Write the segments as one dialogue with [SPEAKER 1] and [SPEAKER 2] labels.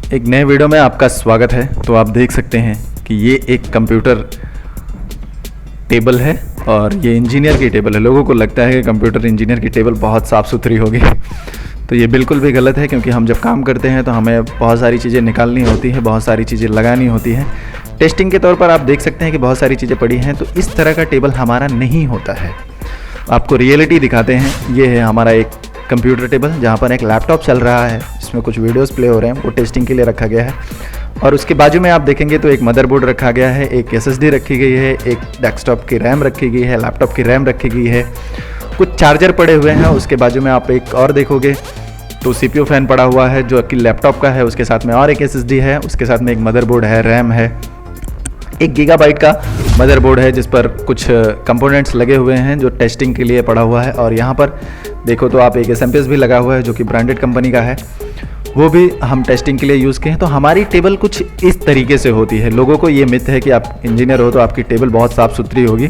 [SPEAKER 1] एक नए वीडियो में आपका स्वागत है। तो आप देख सकते हैं कि ये एक कंप्यूटर टेबल है और ये इंजीनियर की टेबल है। लोगों को लगता है कि कंप्यूटर इंजीनियर की टेबल बहुत साफ़ सुथरी होगी, तो ये बिल्कुल भी गलत है। क्योंकि हम जब काम करते हैं तो हमें बहुत सारी चीज़ें निकालनी होती है, बहुत सारी चीज़ें लगानी होती हैं। टेस्टिंग के तौर पर आप देख सकते हैं कि बहुत सारी चीज़ें पड़ी हैं, तो इस तरह का टेबल हमारा नहीं होता है। आपको रियलिटी दिखाते हैं। ये है हमारा एक कंप्यूटर टेबल जहाँ पर एक लैपटॉप चल रहा है, जिसमें कुछ वीडियोस प्ले हो रहे हैं, वो टेस्टिंग के लिए रखा गया है। और उसके बाजू में आप देखेंगे तो एक मदरबोर्ड रखा गया है, एक SSD रखी गई है, एक डेस्कटॉप की रैम रखी गई है, लैपटॉप की रैम रखी गई है, कुछ चार्जर पड़े हुए हैं। उसके बाजू में आप एक और देखोगे तो CPU फैन पड़ा हुआ है जो कि लैपटॉप का है, उसके साथ में और एक SSD है, उसके साथ में एक मदरबोर्ड है, रैम है, 1 गीगाबाइट का मदरबोर्ड है जिस पर कुछ कंपोनेंट्स लगे हुए हैं जो टेस्टिंग के लिए पड़ा हुआ है। और यहाँ पर देखो तो आप एक SMPS भी लगा हुआ है जो कि ब्रांडेड कंपनी का है, वो भी हम टेस्टिंग के लिए यूज़ किए हैं। तो हमारी टेबल कुछ इस तरीके से होती है। लोगों को ये मिथ है कि आप इंजीनियर हो तो आपकी टेबल बहुत साफ़ सुथरी होगी,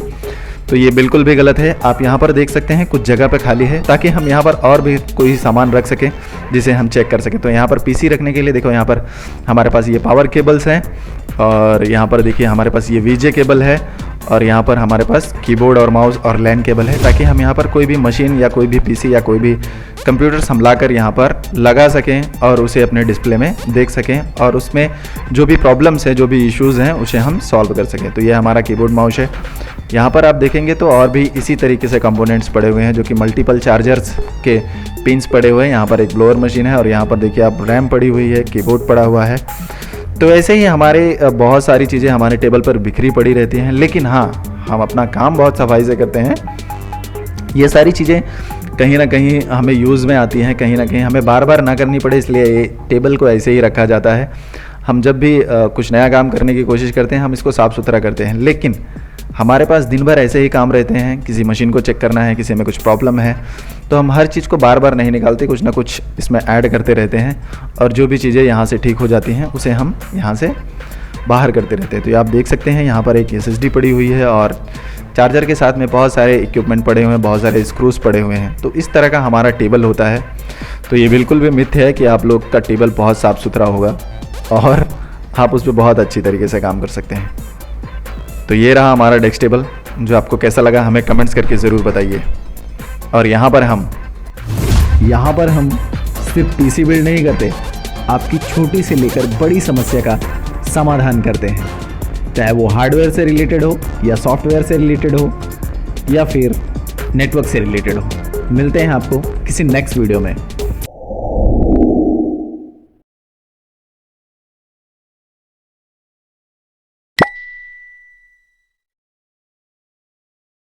[SPEAKER 1] तो ये बिल्कुल भी गलत है। आप यहाँ पर देख सकते हैं कुछ जगह पे खाली है ताकि हम यहाँ पर और भी कोई सामान रख सकें जिसे हम चेक कर सकें। तो यहाँ पर PC रखने के लिए देखो यहाँ पर हमारे पास ये पावर केबल्स हैं, और यहाँ पर देखिए हमारे पास ये VJ केबल है, और यहाँ पर हमारे पास कीबोर्ड और माउस और LAN केबल है, ताकि हम यहाँ पर कोई भी मशीन या कोई भी PC या कोई भी कंप्यूटर संभला कर यहाँ पर लगा सकें और उसे अपने डिस्प्ले में देख सकें, और उसमें जो भी प्रॉब्लम्स हैं, जो भी इश्यूज़ हैं, उसे हम सॉल्व कर सकें। तो ये हमारा कीबोर्ड माउस है। यहाँ पर आप देखेंगे तो और भी इसी तरीके से कंपोनेंट्स पड़े हुए हैं जो कि मल्टीपल चार्जर्स के पिंस पड़े हुए हैं। यहाँ पर एक ब्लोअर मशीन है, और यहाँ पर देखिए आप रैम पड़ी हुई है, कीबोर्ड पड़ा हुआ है। तो ऐसे ही हमारे बहुत सारी चीज़ें हमारे टेबल पर बिखरी पड़ी रहती हैं, लेकिन हाँ, हम अपना काम बहुत सफाई से करते हैं। ये सारी चीज़ें कहीं ना कहीं हमें यूज़ में आती हैं, कहीं ना कहीं हमें बार बार ना करनी पड़े, इसलिए ये टेबल को ऐसे ही रखा जाता है। हम जब भी कुछ नया काम करने की कोशिश करते हैं, हम इसको साफ़ सुथरा करते हैं। लेकिन हमारे पास दिन भर ऐसे ही काम रहते हैं, किसी मशीन को चेक करना है, किसी में कुछ प्रॉब्लम है, तो हम हर चीज़ को बार बार नहीं निकालते, कुछ ना कुछ इसमें ऐड करते रहते हैं, और जो भी चीज़ें यहाँ से ठीक हो जाती हैं उसे हम यहाँ से बाहर करते रहते हैं। तो ये आप देख सकते हैं यहाँ पर एक SSD पड़ी हुई है, और चार्जर के साथ में बहुत सारे इक्विपमेंट पड़े हुए हैं, बहुत सारे स्क्रूज पड़े हुए हैं। तो इस तरह का हमारा टेबल होता है। तो ये बिल्कुल भी मिथ है कि आप लोग का टेबल बहुत साफ़ सुथरा होगा और आप उस पर बहुत अच्छी तरीके से काम कर सकते हैं। तो ये रहा हमारा डेस्क टेबल, जो आपको कैसा लगा हमें कमेंट्स करके ज़रूर बताइए। और यहाँ पर हम सिर्फ PC बिल्ड नहीं करते, आपकी छोटी से लेकर बड़ी समस्या का समाधान करते हैं, चाहे वो हार्डवेयर से रिलेटेड हो या सॉफ्टवेयर से रिलेटेड हो या फिर नेटवर्क से रिलेटेड हो। मिलते हैं आपको किसी नेक्स्ट वीडियो में।